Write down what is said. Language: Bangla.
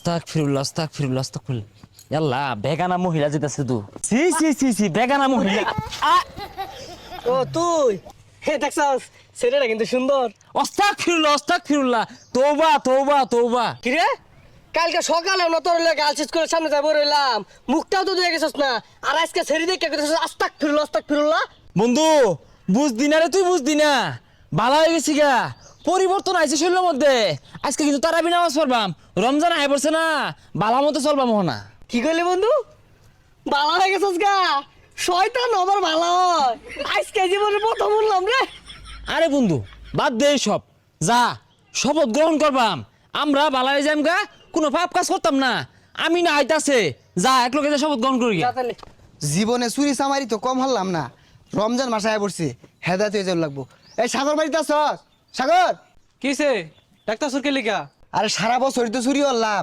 আস্তাগফিরুল্লাহ আস্তাগফিরুল্লাহ আস্তাগফিরুল্লাহ আল্লাহ বেগানা মহিলা যেতেছে তো সি সি সি সি বেগানা মহিলা ও তুই হে দেখছস ছেলেটা কিন্তু সুন্দর। আস্তাগফিরুল্লাহ আস্তাগফিরুল্লাহ তওবা তওবা তওবা কিরে কালকে সকালে না তোর লাগে গার্লস স্কুলের সামনে যাবো রইলাম, মুখটাও তো দিয়ে গেছস না, আর আজকে ছেড়ে দেখে গেছস আস্তাগফিরুল্লাহ। বন্ধু বুঝদি না রে তুই বুঝদি না ভালো হয়ে গেছি গা পরিবর্তন আইছে শরীরের মধ্যে আজকে কিন্তু তারাবি নামাজ পড়বাম রমজান আয় পড়ছে না বালা মতো চলবাম না কি কইলি বন্ধু, বালা হয়ে গেছস গা? শয়তান আমার ভালো হয়, আজকে জীবনে প্রথম বললাম রে। আরে বন্ধু বাদ দে সব যা শপথ গ্রহণ করবাম আমরা বালা হয়ে যাম গা কোনো পাপ কাজ করতাম না আমি না আইতাছে যা এক লোকে যা শপথ গ্রহণ করি গা। যা তাহলে। জীবনে চুরি চামারি তো কম হলাম না, রমজান মাসে আয় পড়ছি, হেদায়ত হয়ে যাওয়ার লাগবো। এই সাগর বাড়িতে আসছ? সাগর, কিসে ডাক্তার সুরকে লিখা? আরে সারা বছরই তো চুরি করলাম,